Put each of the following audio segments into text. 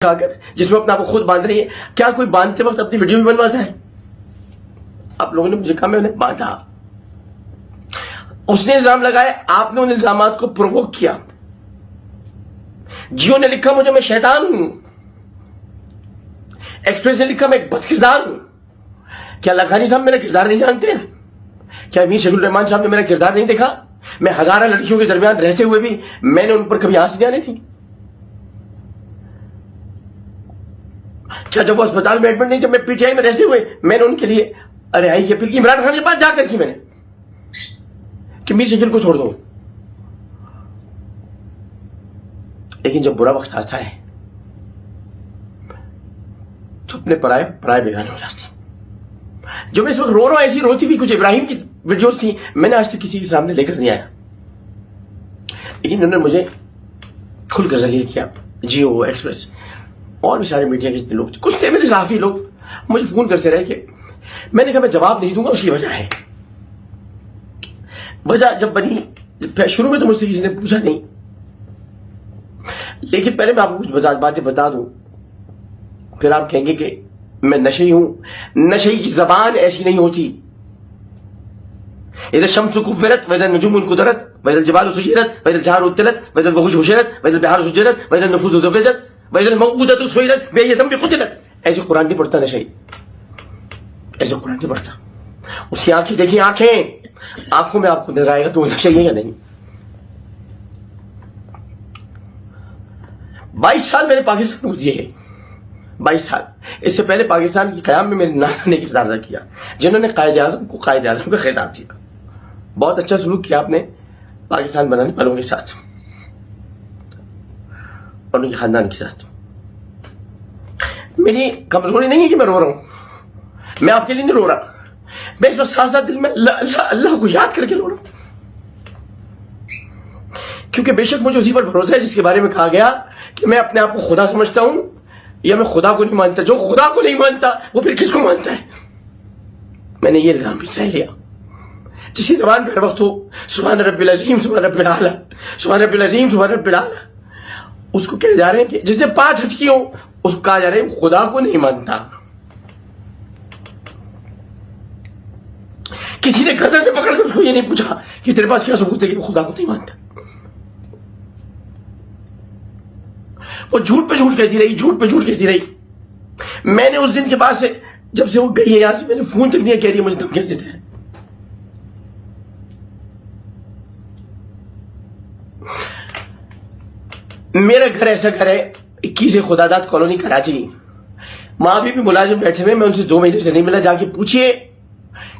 खाकर जिसमें अपने आप को खुद बांध रही है। क्या कोई बांधते वक्त अपनी वीडियो भी बनवाता है? आप लोगों ने मुझे कहा, मैं उन्हें बांधा। उसने इल्जाम लगाए, आपने उन इल्जामात को प्रोवोक किया। जियो ने लिखा मुझे मैं शैतान हूं, एक्सप्रेस ने लिखा मैं एक बदकिरदार हूं। क्या लखानी साहब मेरा किरदार नहीं जानते? क्या मीर शकील रहमान साहब ने मेरा किरदार नहीं देखा? मैं हजारों लड़कियों के दरमियान रहते हुए भी मैंने उन पर कभी आंच नहीं आनी थी? क्या जब वो अस्पताल में एडमिट नहीं, जब मैं पीटीआई में रहते हुए मैंने उनके लिए रिहाई की अपील की इमरान खान के पास जाकर की मैंने कि मीर शकील को छोड़ दो। लेकिन जब बुरा वक्त आता है तो अपने पराये बेगाने हो जाते। जो मैं इस वक्त रो रहा हूं, ऐसी रोती भी कुछ इब्राहिम की वीडियोस थी, मैंने आज तक किसी के सामने लेकर नहीं आया। लेकिन उन्होंने मुझे खुलकर ज़हीर किया। जियो, एक्सप्रेस और भी सारे मीडिया के लोग, कुछ थे मेरे सहाफी लोग, मुझे फोन करते रहे कि मैंने कहा मैं जवाब नहीं दूंगा। उसकी वजह है, वजह जब बनी, शुरू में तो मुझसे किसी ने पूछा नहीं, लेकिन पहले मैं आपको कुछ बातें बता दूं, फिर आप कहेंगे कि मैं नशे हूं। नशे की जबान ऐसी नहीं होती। इधर शम्सु कुव्विरत वइज़ा नुजूमुल कुदरत वइज़ा जिबालु सुय्यरत वइज़ा जहारु उत्तिलत वइज़ा वहुश हुशिरत वइज़ा बिहारु सुज्जिरत वइज़ा नुफूसु ज़ुफ़िज़त वइज़ा मौऊदतु सुइलत बिअय्यि ज़ंबिन क़ुतिलत। ऐसे कुरान नहीं पढ़ता नशे, ऐसे कुरान नहीं पढ़ता। उसकी आंखें देखिए, आंखों में आपको नजर आएगा तो नशा है या नहीं। 22 साल मैंने पाकिस्तान को दिए हैं, 22 साल। इससे पहले पाकिस्तान की क़याम में मेरे नाना ने किरदार अदा किया, जिन्होंने कायद-ए-आज़म को कायद-ए-आज़म का खिताब दिया। बहुत अच्छा सलूक किया आपने पाकिस्तान बनाने वालों के साथ और उनके खानदान के साथ। मेरी कमजोरी नहीं है कि मैं रो रहा हूं, मैं आपके लिए नहीं रो रहा, मैं इस वक्त साथ साथ दिल में अल्लाह को याद करके रो रहा हूं। क्योंकि बेशक मुझे उसी पर भरोसा है जिसके बारे में कहा गया कि मैं अपने आप को खुदा समझता हूं या मैं खुदा को नहीं मानता। जो खुदा को नहीं मानता वो फिर किसको मानता है? मैंने ये इल्जाम भी सह लिया। जिसकी जबान पर हर वक्त हो सुभान रब्बिल अज़ीम, सुभान रब्बिल आला, सुभान रब्बिल अज़ीम, सुभान रब्बिल आला, उसको कह जा रहे हैं कि जिसने 5 हज किए हो उसको कहा जा रहा है खुदा को नहीं मानता। किसी ने गर्दन से पकड़कर उसको ये नहीं पूछा कि तेरे पास क्या सबूत है कि वो खुदा को नहीं मानता। वो झूठ पे झूठ कहती रही, झूठ पे झूठ कहती रही। मैंने उस दिन के बाद से, जब से वो गई है, यार मैंने फोन तक नहीं कह रही है, मुझे धमकियां देते हैं। मेरा घर ऐसा घर है 21 खुदादात कॉलोनी कराची। मां भी मुलाजिम बैठे हुए, मैं उनसे 2 महीने से नहीं मिला। जाके पूछिए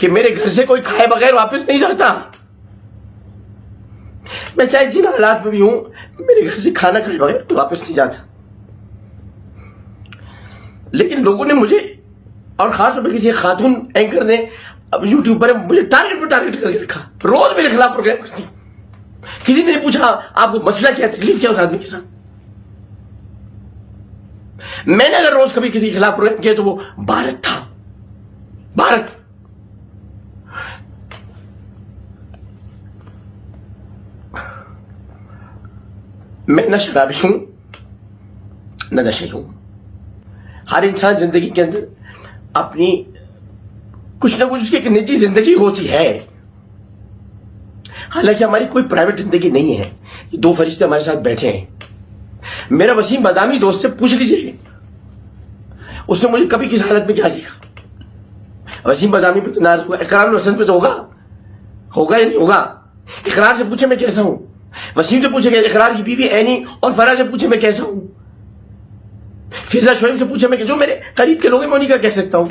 कि मेरे घर से कोई खाए बगैर वापस नहीं जाता। मैं चाहे जिन हालात में भी हूं, मेरे घर से खाना खाए बगैर तो वापस नहीं जाता। लेकिन लोगों ने मुझे, और खास तौर पर किसी खातून एंकर ने अब यूट्यूब पर मुझे टारगेट पर टारगेट करके रखा। रोज मेरे खिलाफ प्रोग्राम करती। किसी ने पूछा आपको मसला क्या, तकलीफ क्या उस आदमी के साथ? मैंने अगर रोज कभी किसी के खिलाफ प्रोग्राम किया तो वो भारत था, भारत। मैं न शराबी हूं न नशे हूं। हर इंसान जिंदगी के अंदर अपनी कुछ ना कुछ उसकी एक निजी जिंदगी होती है। हालांकि हमारी कोई प्राइवेट जिंदगी नहीं है। 2 फरिश्ते हमारे साथ बैठे हैं। मेरा वसीम बादामी दोस्त से पूछ लीजिए उसने मुझे कभी किस हालत में क्या सीखा। वसीम बादामी पे तो नाराज हुआ, इकरार हसन पे तो होगा या नहीं होगा। इकरार से पूछे मैं कैसा हूं, वसीम से पूछे इकरार की बीवी ऐनी और फरा से पूछे मैं कैसा हूं, फिजा शोएब से पूछे मैं, जो मेरे करीब के लोग हैं मैं उन्हीं का कह सकता हूं।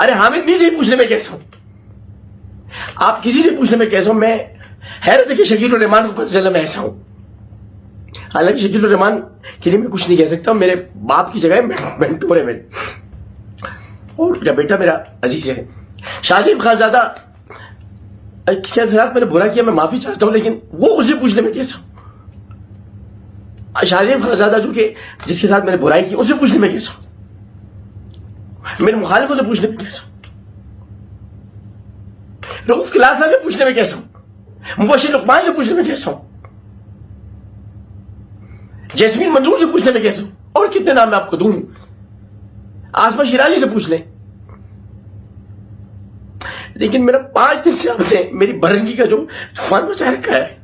अरे हामिद मीर से पूछने में कैसा हूं, आप किसी से पूछने में कैसा हूं। मैं हैरत है कि शकील उर रहमान को पता चला मैं ऐसा हूं। हालांकि शकील उर रहमान के लिए मैं कुछ नहीं कह सकता, मेरे बाप की जगह मेंटोर है मेरे, और मेरा बेटा मेरा अजीज है। शाहजेब खानजादा क्या जरात मैंने बुरा किया, मैं माफी चाहता हूं, लेकिन वो उसे पूछने में कैसा हूं। शाहजेब खानजादा जो कि जिसके साथ मैंने बुराई की उसे पूछने में कैसा हूं। मेरे मुखालिफों से पूछने में कैसा हूं। रऊफ किलासा से पूछने में कैसा हूं। मुबशिर लुकमान से पूछने में कैसा हूं। जैस्मीन मंजूर से पूछने में कैसे हूं। और कितने नाम मैं आपको दूं? आसमा शिराजी से पूछ लें। लेकिन मेरा 5 दिन से आपने मेरी बरंगी का जो तूफान मचा रखा है,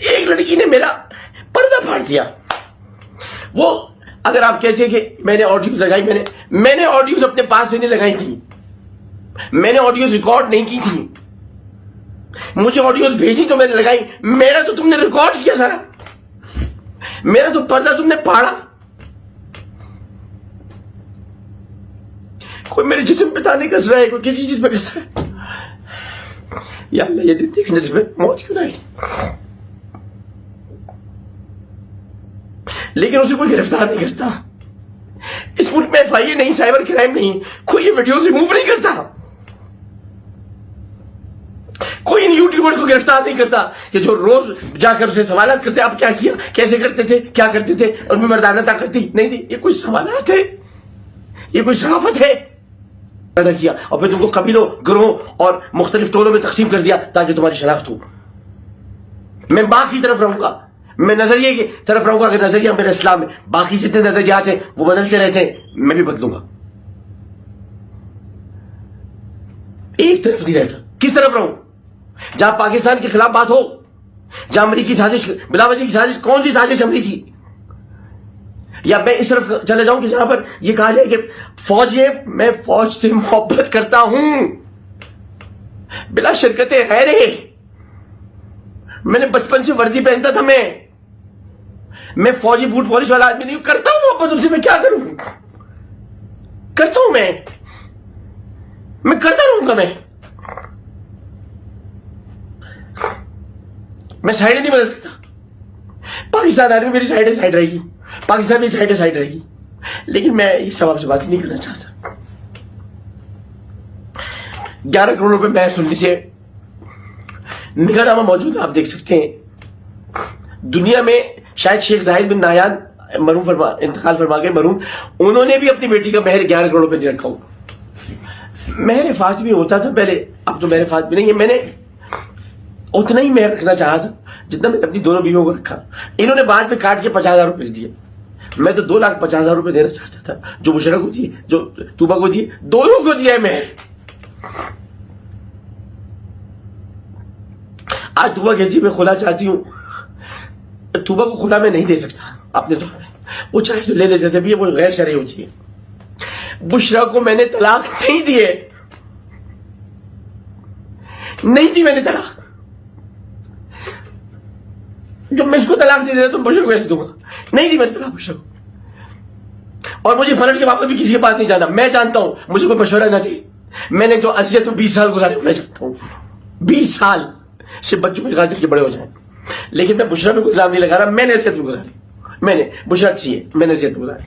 एक लड़की ने मेरा पर्दा फाड़ दिया। वो अगर आप कहते कि मैंने ऑडियोज लगाई, मैंने ऑडियोज अपने पास से नहीं लगाई थी, मैंने ऑडियोज रिकॉर्ड नहीं की थी, मुझे ऑडियोज भेजी तो मैंने लगाई। मेरा तो तुमने रिकॉर्ड किया सारा, मेरा तो पर्दा तुमने फाड़ा। कोई मेरे जिस्म पे ताने कस रहा है, कोई किसी चीज पे कस रहा है। या अल्लाह, ये दिन देखने से मौत क्यों नहीं? लेकिन उसे कोई गिरफ्तार नहीं करता। इस मुल्क में FIA नहीं, साइबर क्राइम नहीं, कोई ये वीडियो रिमूव नहीं करता, कोई इन यूट्यूबर्स को गिरफ्तार नहीं करता कि जो रोज जाकर उसे सवालात करते, आप क्या किया, कैसे करते थे, क्या करते थे, उनमें मर्दाना ताकत थी नहीं थी। ये कोई सवालात है? ये कोई सहाफत है? पैदा किया और फिर तुमको कबीलों, गिरोह और मुख्तलिफ टोलों में तकसीम कर दिया ताकि तुम्हारी शनाख्त हो। मैं बाकी तरफ रहूंगा, मैं नजरिए की तरफ रहूंगा। अगर नजरिया मेरे इस्लाम में, बाकी जितने नजरियात हैं वो बदलते रहते हैं, मैं भी बदलूंगा। एक तरफ नहीं रहता। किस तरफ रहूं? जहां पाकिस्तान के खिलाफ बात हो, जहां अमरीकी साजिश, बिला वजह की साजिश। कौन सी साजिश अमरीकी? या मैं इस तरफ चले जाऊं कि जहां पर यह कहा जाए कि फौज है, मैं फौज से मोहब्बत करता हूं बिला शिरकत गैर। मैंने बचपन से वर्दी पहनता था। मैं फौजी बूट पॉलिश वाला आदमी नहीं हूं। करता हूं मोहब्बत उनसे, मैं क्या करूं? करता हूं मैं करता रहूंगा। मैं साइड नहीं बदल सकता। पाकिस्तान आर्मी मेरी साइड रहेगी, पाकिस्तान मेरी साइड रहेगी। लेकिन मैं इस सवाब से बात नहीं करना चाहता। 11 करोड़ रुपए मैं, सुन लीजिए, निगाहनामा मौजूद है, आप देख सकते हैं। दुनिया में शायद शेख जाहिद बिन नाहयान इंतकाल फरमा गए मरूम, उन्होंने भी अपनी बेटी का महर 11 करोड़ रुपए नहीं रखा हो। महर फातिमी होता था पहले, अब तो महर फातिमी नहीं है। मैंने उतना ही महर रखना चाहा था जितना मैंने अपनी दोनों बीवियों को रखा। इन्होंने बाद में काट के 50,000 रुपए दिए। मैं तो 2,50,000 रुपए देना चाहता था, जो बुशरा को दिए, जो तूबा को दिए, दोनों को दिया है महर। आज तूबा कहती मैं खुला चाहती हूं, तूबा को खुला मैं नहीं दे सकता अपने तौर में, वो चाहे तो ले ले, जैसे भी वो गैर शरई होती है। बुशरा को मैंने तलाक नहीं दिए, नहीं दी मैंने तलाक। जब मैं इसको तलाक दे रहा तो बुशरा को ऐसे दूंगा, नहीं दी मैंने तलाक बुशरा को। और मुझे फर्ज के वापस भी किसी के पास नहीं जाना। मैं जानता हूं मुझे कोई मशवरा ना दे। मैंने जो अजियत में 20 साल गुजारे, मैं जानता हूं 20 साल सिर्फ बच्चों के खातिर के बड़े हो जाए। लेकिन मैं बुशरा पे कोई इल्जाम नहीं लगा रहा। मैंने अजियत में गुजारी, मैंने बुशरा अच्छी है, मैंने अजियत में गुजारी,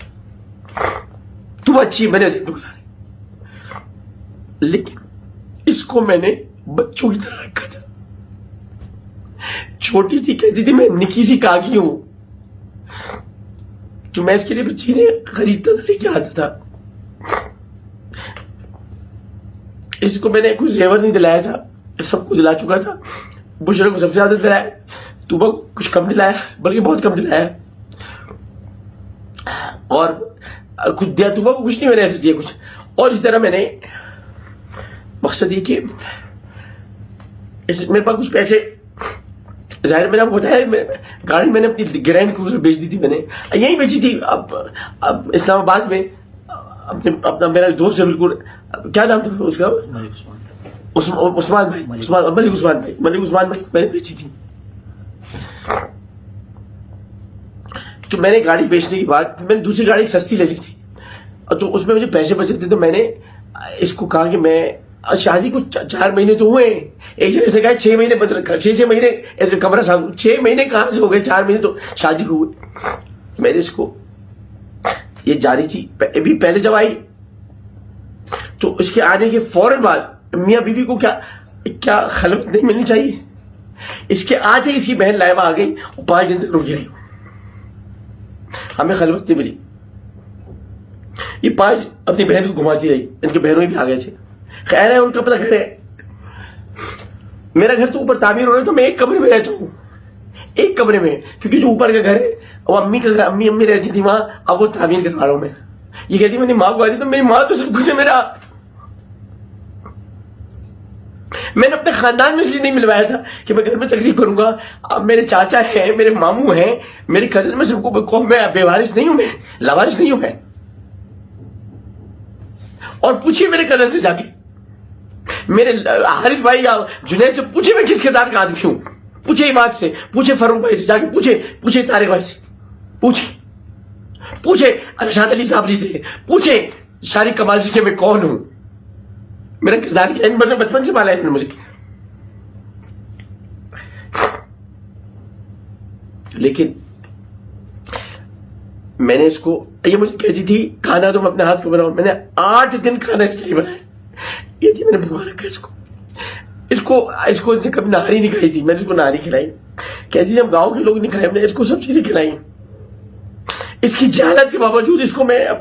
तू अच्छी है, मैंने अजियत में गुजारी। लेकिन इसको मैंने बच्चों की तरह रखा था। छोटी सी कहती थी मैं निकी सी काकी हूं, जो मैं इसके लिए चीजें खरीदता था, लेके आता था। इसको मैंने कुछ जेवर नहीं दिलाया था, सबको दिला चुका था। बुशरा को सबसे ज्यादा दिलाया, तूबा को कुछ कम दिलाया, बल्कि बहुत कम दिलाया। और कुछ दिया तूबा को, कुछ नहीं मैंने ऐसे दिया कुछ। और इस तरह मैंने मकसद ये कि मेरे पास कुछ पैसे, जाहिर मैंने आपको बताया, गाड़ी मैंने अपनी ग्रैंड क्रूजर बेच दी थी। मैंने यही बेची थी अब इस्लामाबाद में। अपना मेरा दोस्त है बिल्कुल, क्या नाम था उसका, उस्मान भाई, मलिक उस्मान भाई मैंने बेची थी। तो मैंने गाड़ी बेचने के बाद मैंने दूसरी गाड़ी सस्ती ले ली थी, तो उसमें मुझे पैसे बचे थे। तो मैंने इसको कहा कि मैं, शादी को 4 महीने तो हुए, एक जगह से कहा 6 महीने बंद रखा, 6 महीने कमरा साहब, 6 महीने कहां से हो गए, 4 महीने तो शादी को हुए। मैंने इसको, ये जारी थी अभी, पहले जब आई तो इसके आने के फौरन बाद मियां बीवी को क्या खलवत नहीं मिलनी चाहिए? इसके आज ही इसकी बहन लाइबा आ गई और 5 दिन तक रुकी रही, हमें खलवत नहीं मिली। ये 5 अपनी बहन को घुमाती रही, इनके बहनों भी आ गए थे। खैर है, उनका अपना घर है। मेरा घर तो ऊपर तामीर हो रहा है, तो मैं एक कमरे में रहता हूं, एक कमरे में, क्योंकि जो ऊपर का घर है वो अम्मी रहती थी वहां, अब वो तामीर करवा रहा हूं मैं। ये कहती मेरी माँ को आ रही, तो मेरी माँ तो सब कुछ है मेरा। मैंने अपने खानदान में इसलिए नहीं मिलवाया था कि मैं घर में तकलीफ करूंगा। अब मेरे चाचा हैं, मेरे मामू हैं, मेरी कजन में सबको, मैं बेवारिस नहीं हूं, मैं लावारिस नहीं हूं मैं। और पूछिए मेरे कजन से जाके, मेरे हारिस भाई या जुनैद से पूछिए मैं किस किरदार का आदमी हूं। पूछे इमाद से, पूछे फरूक भाई से जाके, पूछे तारिक भाई से, पूछे अरशाद अली साबरी से, पूछे शारिक कमाल से कि मैं कौन हूं, मेरा किरदार क्या है। मतलब बचपन से पाला है मुझे। लेकिन मैंने इसको, ये मुझे कहती थी खाना तुम अपने हाथ को बनाओ, मैंने 8 दिन खाना इसके लिए बनाया। ये थी मैंने भूखा रखा इसको कभी नारी नहीं खाई थी, मैंने इसको नारी खिलाई। कैसी जब गांव के लोग नहीं खाए, हमने इसको सब चीजें खिलाई। इसकी जहालत के बावजूद इसको मैं